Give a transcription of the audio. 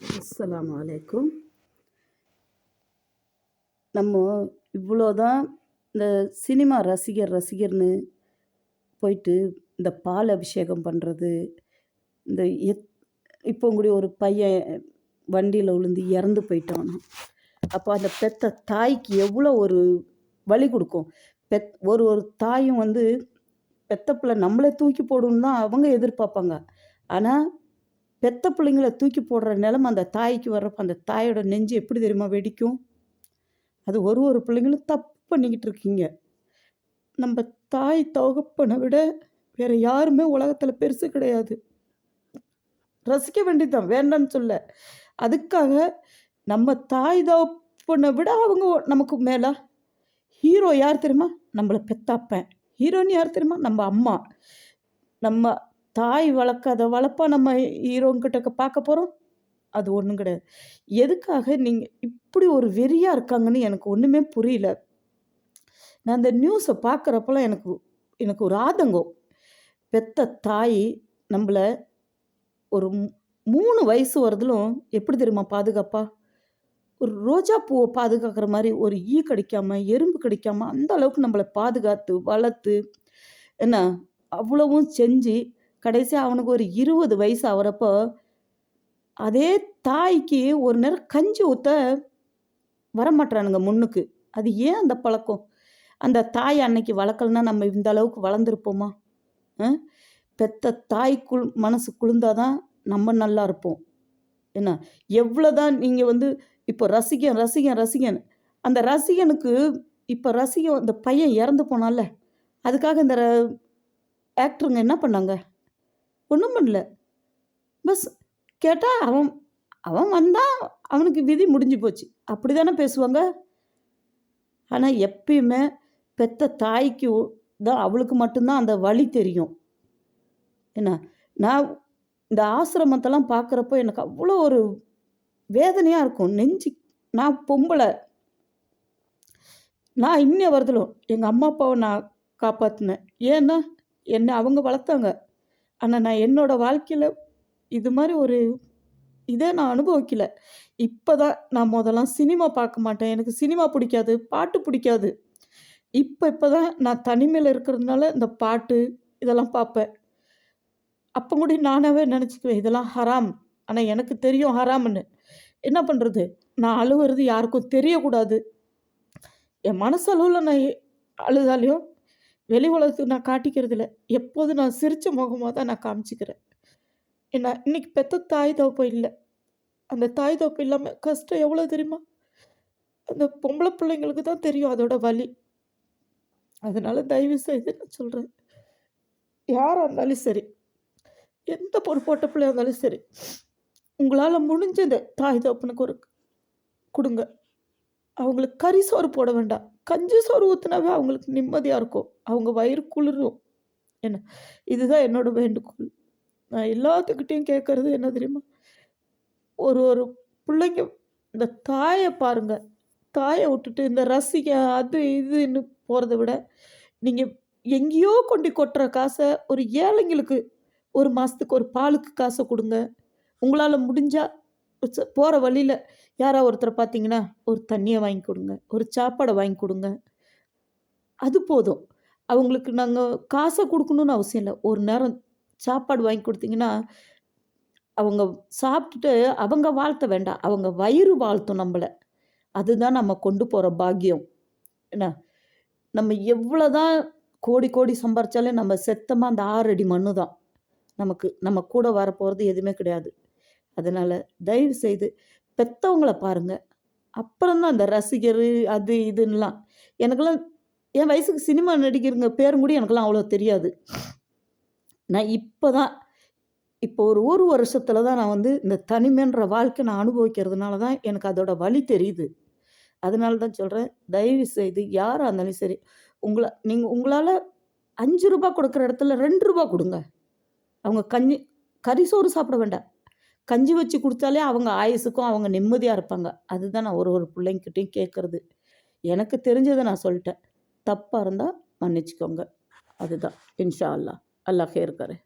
அஸ்ஸலாமு அலைக்கும். நம்ம இவ்வளோதான் இந்த சினிமா ரசிகர்னு போயிட்டு இந்த பால் அபிஷேகம் பண்ணுறது, இந்த இப்போ கூட ஒரு பையன் வண்டியில் விழுந்து இறந்து போயிட்டானா. அப்போ அந்த பெத்த தாய்க்கு எவ்வளோ ஒரு வலி கொடுக்கும். ஒரு ஒரு தாயும் வந்து பெத்த பிள்ளை நம்மளே தூக்கி போடணுன்னு தான் அவங்க எதிர்பார்ப்பாங்க. ஆனால் பெத்த பிள்ளைங்கள தூக்கி போடுற நிலமை அந்த தாய்க்கு வர்றப்போ அந்த தாயோட நெஞ்சு எப்படி தெரியுமா வெடிக்கும். அது ஒரு ஒரு பிள்ளைங்களும் தப்பு பண்ணிக்கிட்டு இருக்கீங்க. நம்ம தாய் தகப்பனை விட வேறு யாருமே உலகத்தில் பெருசு கிடையாது. ரசிக்க வேண்டியதுதான், வேண்டான்னு சொல்ல. அதுக்காக நம்ம தாய் தகப்பனை விட அவங்க நமக்கு மேலே. ஹீரோ யார் தெரியுமா? நம்மளை பெத்தாப்பேன். ஹீரோன்னு யார் தெரியுமா? நம்ம அம்மா. நம்ம தாய் வளர்க்காத வளர்ப்பா நம்ம ஹீரோங்கிட்ட பார்க்க போகிறோம்? அது ஒன்றும் கிடையாது. எதுக்காக நீங்கள் இப்படி ஒரு வெறியாக இருக்காங்கன்னு எனக்கு ஒன்றுமே புரியல. நான் அந்த நியூஸை பார்க்குறப்பெல்லாம் எனக்கு ஒரு ஆதங்கம். பெத்த தாய் நம்மளை ஒரு 3 வயசு வரதிலும் எப்படி தெரியுமா பாதுகாப்பா? ஒரு ரோஜா பூவை பாதுகாக்கிற மாதிரி, ஒரு ஈ கடிக்காமல் எறும்பு கடிக்காமல் அந்த அளவுக்கு நம்மளை பாதுகாத்து வளர்த்து என்ன அவ்வளவும் செஞ்சு கடைசியாக அவனுக்கு ஒரு 20 வயசு ஆகிறப்போ அதே தாய்க்கு ஒரு நேரம் கஞ்சி ஊற்ற வரமாட்டானுங்க முன்னுக்கு. அது ஏன் அந்த பழக்கம்? அந்த தாய் அன்னைக்கு வளர்க்கலன்னா நம்ம இந்த அளவுக்கு வளர்ந்துருப்போமா? பெத்த தாய்க்குள் மனசு குளிர்ந்தாதான் நம்ம நல்லா இருப்போம். என்ன எவ்வளோதான் நீங்கள் வந்து இப்போ ரசிகன் அந்த ரசிகனுக்கு இப்போ அந்த பையன் இறந்து போனால, அதுக்காக இந்த ஆக்டருங்க என்ன பண்ணாங்க? ஒன்றும் பண்ணல. பஸ் கேட்டால் அவன் வந்தான், அவனுக்கு விதி முடிஞ்சு போச்சு, அப்படி தானே பேசுவாங்க. ஆனால் எப்பயுமே பெத்த தாய்க்கு தான் அவளுக்கு மட்டும்தான் அந்த வலி தெரியும். என்ன நான் இந்த ஆசிரமத்தெல்லாம் பார்க்குறப்போ எனக்கு அவ்வளோ ஒரு வேதனையாக இருக்கும் நெஞ்சு. நான் பொம்பளை, நான் இன்னும் வருதலும் எங்கள் அம்மா அப்பாவை நான் காப்பாற்றினேன். ஏன்னா என்னை அவங்க வளர்த்தாங்க. ஆனால் நான் என்னோடய வாழ்க்கையில் இது மாதிரி ஒரு இதே நான் அனுபவிக்கல. இப்போ தான் நான் முதல்லாம் சினிமா பார்க்க மாட்டேன், எனக்கு சினிமா பிடிக்காது, பாட்டு பிடிக்காது. இப்போ தான் நான் தனிமையில் இருக்கிறதுனால இந்த பாட்டு இதெல்லாம் பார்ப்பேன். அப்போ கூட நானாகவே நினச்சிக்குவேன் இதெல்லாம் ஹராம். ஆனால் எனக்கு தெரியும் ஹராம்னு. என்ன பண்ணுறது? நான் அழுவுறது யாருக்கும் தெரியக்கூடாது. என் மனசளவில் நான் அழுதாலையும் வெளி உலகத்துக்கு நான் காட்டிக்கிறது இல்லை. எப்போதும் நான் சிரித்த முகமாக தான் நான் காமிச்சிக்கிறேன். ஏன்னா இன்றைக்கி பெத்த தாய் தகப்பன் இல்லை. அந்த தாய் தகப்பன் இல்லாமல் கஷ்டம் எவ்வளோ தெரியுமா? அந்த பொம்பளை பிள்ளைங்களுக்கு தான் தெரியும் அதோட வலி. அதனால் தயவு செய்து நான் சொல்கிறேன், யாராக இருந்தாலும் சரி, எந்த பொறுப்போட்ட பிள்ளையாக இருந்தாலும் சரி, உங்களால் முடிஞ்சது தாய் தகப்பனுக்கு ஒரு கொடுங்க. அவங்களுக்கு கறி சோறு போட வேண்டாம், கஞ்சி சோறு ஊற்றினாவே அவங்களுக்கு நிம்மதியாக இருக்கும், அவங்க வயிறு குளிரும். என்ன இதுதான் என்னோடய வேண்டுகோள். நான் எல்லாத்துக்கிட்டையும் கேட்குறது என்ன தெரியுமா? ஒரு ஒரு பிள்ளைங்க இந்த தாயை பாருங்கள். தாயை விட்டுட்டு இந்த ரசிக அது இதுன்னு போகிறத விட நீங்கள் எங்கேயோ கொண்டு கொட்டுற காசை ஒரு ஏழைங்களுக்கு ஒரு மாதத்துக்கு ஒரு பாலுக்கு காசை கொடுங்க. உங்களால் முடிஞ்சால் போகிற வழியில் யாரோ ஒருத்தரை பார்த்தீங்கன்னா ஒரு தண்ணியை வாங்கி கொடுங்க, ஒரு சாப்பாடை வாங்கி கொடுங்க. அது போதும். அவங்களுக்கு நாங்கள் காசை கொடுக்கணுன்னு அவசியம் இல்லை. ஒரு நேரம் சாப்பாடு வாங்கி கொடுத்தீங்கன்னா அவங்க சாப்பிட்டுட்டு அவங்க வாழ்த்த வேண்டாம், அவங்க வயிறு வாழ்த்தும் நம்மளை. அதுதான் நம்ம கொண்டு போகிற பாக்கியம். என்ன நம்ம எவ்வளோ தான் கோடி கோடி சம்பாரித்தாலே நம்ம செத்தமாக அந்த 6 அடி மண்ணு தான் நமக்கு. நம்ம கூட வரப்போகிறது எதுவுமே கிடையாது. அதனால் தயவு செய்து பெற்றவங்கள பாருங்கள். அப்புறம்தான் அந்த ரசிகர் அது இதுன்னெலாம். எனக்கெல்லாம் என் வயசுக்கு சினிமா நடிகருங்க பேரும் கூட எனக்கெல்லாம் அவ்வளோ தெரியாது. நான் இப்போ ஒரு வருஷத்தில் தான் நான் வந்து இந்த தனிமைன்ற வாழ்க்கை நான் அனுபவிக்கிறதுனால தான் எனக்கு அதோட வலி தெரியுது. அதனால தான் சொல்கிறேன், தயவு செய்து யாராக இருந்தாலும் சரி, உங்களால் 5 ரூபா கொடுக்குற இடத்துல 2 ரூபா கொடுங்க. அவங்க கறி சோறு சாப்பிட வேண்டாம், கஞ்சி வச்சு கொடுத்தாலே அவங்க ஆயுசுக்கும் அவங்க நிம்மதியாக இருப்பாங்க. அதுதான் நான் ஒரு பிள்ளைங்கிட்டையும் கேட்குறது. எனக்கு தெரிஞ்சதை நான் சொல்லிட்டேன். தப்பாக இருந்தால் மன்னிச்சுக்கோங்க. அதுதான். இன்ஷா அல்லாஹ். அல்லாஹ் ஹேர் கரே.